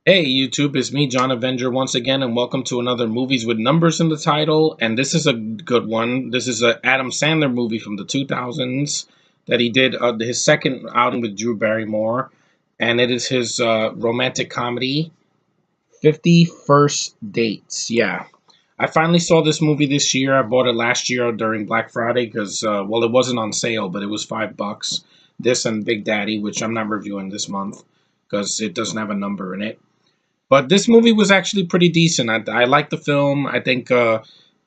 Hey YouTube, it's me, John Avenger, once again, and welcome to another Movies with Numbers in the title. And this is a good one. This is a Adam Sandler movie from the 2000s that he did his second outing with Drew Barrymore, and it is his romantic comedy, 50 First Dates. Yeah, I finally saw this movie this year. I bought it last year during Black Friday because, well, it wasn't on sale, but it was $5. This and Big Daddy, which I'm not reviewing this month because it doesn't have a number in it. But this movie was actually pretty decent. I like the film. I think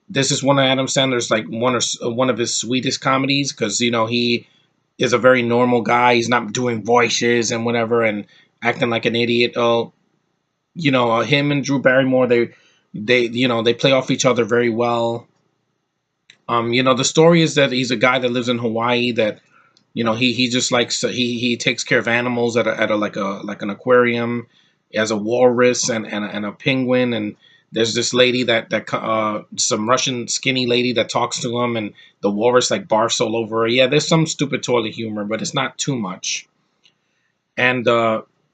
this is one of Adam Sandler's like one of his sweetest comedies because he is a very normal guy. He's not doing voices and whatever and acting like an idiot. Him and Drew Barrymore they play off each other very well. The story is that he's a guy that lives in Hawaii that he just likes he takes care of animals at a like an aquarium. He has a walrus and a penguin, and there's this lady that some Russian skinny lady that talks to him, and the walrus like barfs all over her. Yeah, there's some stupid toilet humor, but it's not too much. And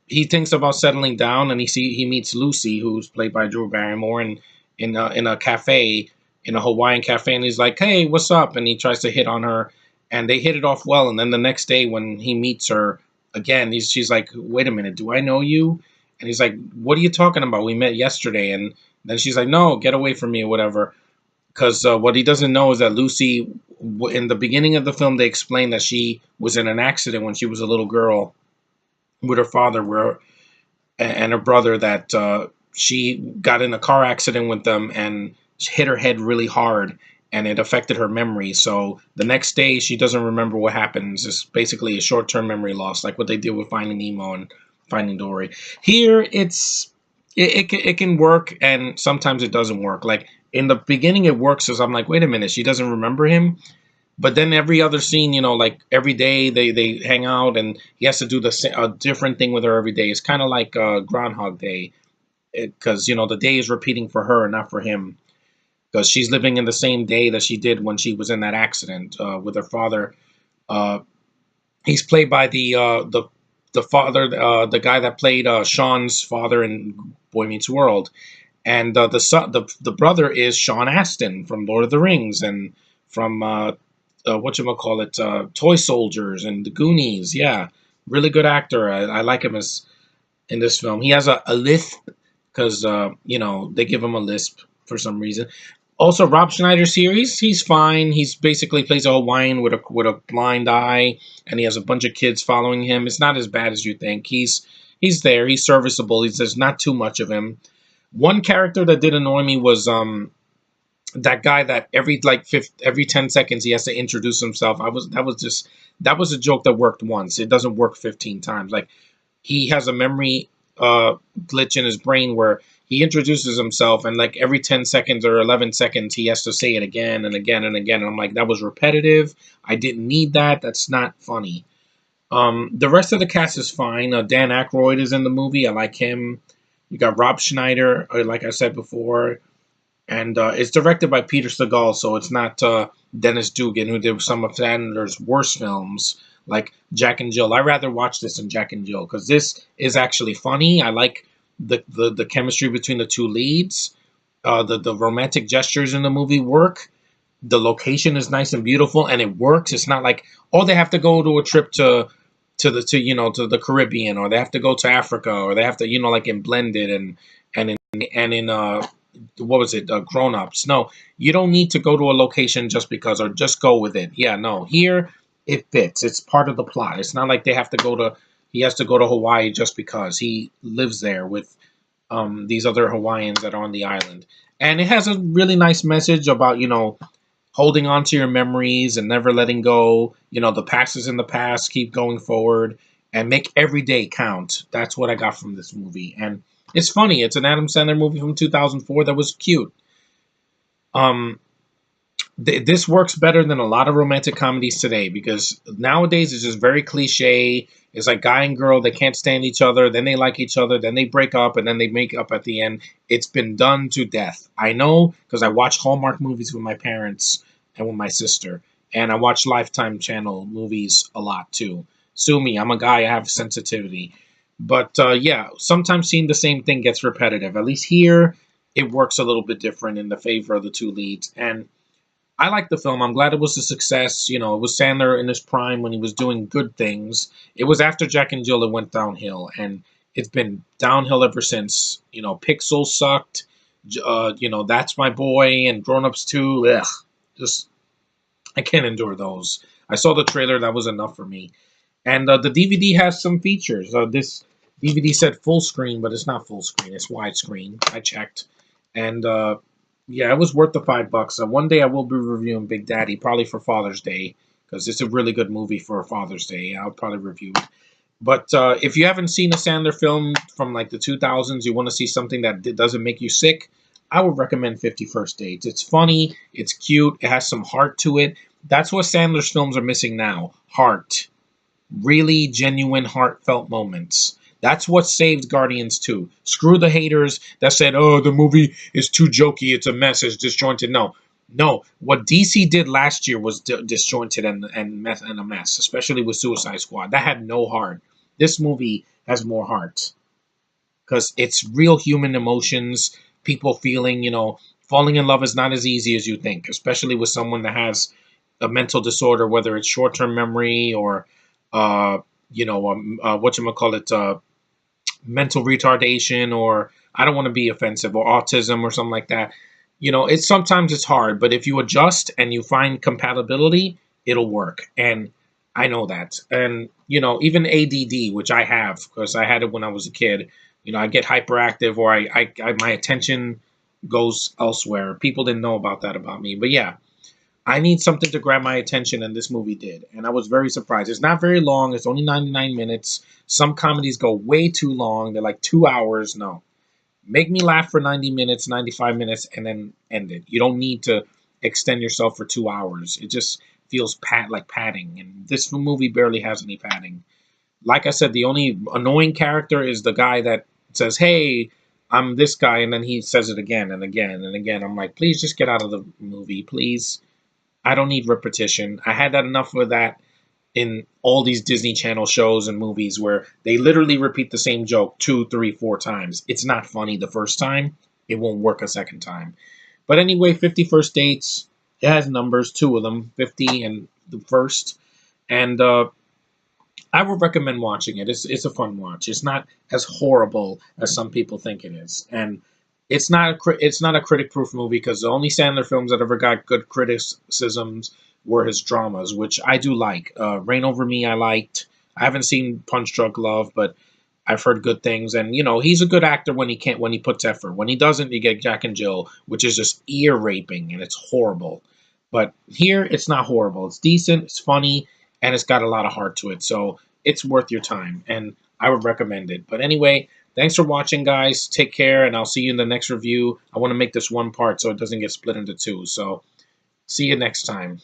he thinks about settling down, and he meets Lucy, who's played by Drew Barrymore, and in a cafe, in a Hawaiian cafe, and he's like, "Hey, what's up?" And he tries to hit on her, and they hit it off well. And then the next day, when he meets her again, she's like, "Wait a minute, do I know you?" And he's like, "What are you talking about? We met yesterday." And then she's like, "No, get away from me," or whatever. Because what he doesn't know is that Lucy, in the beginning of the film, they explain that she was in an accident when she was a little girl with her father, where and her brother, that she got in a car accident with them and hit her head really hard, and it affected her memory. So the next day, she doesn't remember what happens. It's basically a short-term memory loss, like what they did with Finding Nemo and Finding Dory. Here, it can work, and sometimes it doesn't work. Like in the beginning, it works because I'm like, wait a minute, she doesn't remember him. But then every other scene, like every day they hang out, and he has to do a different thing with her every day. It's kind of like Groundhog Day, because the day is repeating for her, not for him, because she's living in the same day that she did when she was in that accident with her father. Uh, he's played by the father, the guy that played Sean's father in Boy Meets World, and the son, the brother is Sean Astin from Lord of the Rings and from whatchamacallit, Toy Soldiers and the Goonies. Yeah, really good actor. I like him as in this film. He has a lisp because they give him a lisp for some reason. Also, Rob Schneider's here. He's fine. He's basically plays a Hawaiian with a blind eye, and he has a bunch of kids following him. It's not as bad as you think. He's there. He's serviceable. There's not too much of him. One character that did annoy me was that guy that every 10 seconds he has to introduce himself. That was a joke that worked once. It doesn't work 15 times. Like he has a memory glitch in his brain where he introduces himself, and like every 10 seconds or 11 seconds he has to say it again and again and again, and I'm like, that was repetitive. I didn't need that. That's not funny. The rest of the cast is fine. Dan Aykroyd is in the movie. I like him. You got Rob Schneider, like I said before, and it's directed by Peter Segal, so it's not Dennis Dugan, who did some of Sandler's worst films, like Jack and Jill. I rather watch this than Jack and Jill because this is actually funny. I like the chemistry between the two leads. The romantic gestures in the movie work. The location is nice and beautiful, and it works. It's not like, oh, they have to go to a trip to the Caribbean, or they have to go to Africa, or they have to like in Blended and in what was it, Grown Ups. No, you don't need to go to a location just because, or just go with it. Yeah, no, here it fits. It's part of the plot. It's not like he has to go to Hawaii just because he lives there with these other Hawaiians that are on the island. And it has a really nice message about holding on to your memories and never letting go. The past is in the past. Keep going forward and make every day count. That's what I got from this movie. And it's funny. It's an Adam Sandler movie from 2004 that was cute. Um, this works better than a lot of romantic comedies today because nowadays it's just very cliche. It's like guy and girl, they can't stand each other, then they like each other, then they break up, and then they make up at the end. It's been done to death. I know because I watch Hallmark movies with my parents and with my sister, and I watch Lifetime Channel movies a lot too. Sue me, I'm a guy, I have sensitivity. But yeah, sometimes seeing the same thing gets repetitive. At least here, it works a little bit different in the favor of the two leads. And I like the film. I'm glad it was a success. You know, it was Sandler in his prime when he was doing good things. It was after Jack and Jill it went downhill, and it's been downhill ever since. You know, Pixel sucked. You know, That's My Boy and Grown Ups 2. Ugh, just I can't endure those. I saw the trailer. That was enough for me. And the DVD has some features. This DVD said full screen, but it's not full screen. It's widescreen. I checked, and yeah, it was worth the $5. One day I will be reviewing Big Daddy, probably for Father's Day, because it's a really good movie for Father's Day. I'll probably review it. But if you haven't seen a Sandler film from like the 2000s, you want to see something that doesn't make you sick, I would recommend 51st Dates. It's funny, it's cute, it has some heart to it. That's what Sandler's films are missing now. Heart. Really genuine, heartfelt moments. That's what saved Guardians 2. Screw the haters that said, oh, the movie is too jokey, it's a mess, it's disjointed. No. No. What DC did last year was disjointed and a mess, especially with Suicide Squad. That had no heart. This movie has more heart because it's real human emotions, people feeling, falling in love is not as easy as you think, especially with someone that has a mental disorder, whether it's short term memory or, whatchamacallit, mental retardation, or I don't want to be offensive, or autism or something like that. It's sometimes it's hard, but if you adjust and you find compatibility, it'll work. And I know that. And, even ADD, which I have, because I had it when I was a kid, I get hyperactive, or my attention goes elsewhere. People didn't know about that about me. But yeah, I need something to grab my attention, and this movie did. And I was very surprised. It's not very long. It's only 99 minutes. Some comedies go way too long. They're like 2 hours. No. Make me laugh for 90 minutes, 95 minutes, and then end it. You don't need to extend yourself for 2 hours. It just feels like padding. And this movie barely has any padding. Like I said, the only annoying character is the guy that says, hey, I'm this guy, and then he says it again and again and again. I'm like, please just get out of the movie, please. I don't need repetition. I had that enough of that in all these Disney Channel shows and movies where they literally repeat the same joke 2, 3, 4 times. It's not funny the first time. It won't work a second time. But anyway, 51st Dates, it has numbers, two of them, 50 and the first. And I would recommend watching it. It's a fun watch. It's not as horrible as some people think it is. And it's not a critic proof movie, because the only Sandler films that ever got good criticisms were his dramas, which I do like. Reign Over Me I liked. I haven't seen Punch Drunk Love, but I've heard good things. And he's a good actor when he puts effort. When he doesn't, you get Jack and Jill, which is just ear raping and it's horrible. But here it's not horrible. It's decent, it's funny, and it's got a lot of heart to it. So it's worth your time, and I would recommend it. But anyway, thanks for watching, guys. Take care, and I'll see you in the next review. I want to make this one part so it doesn't get split into two. So see you next time.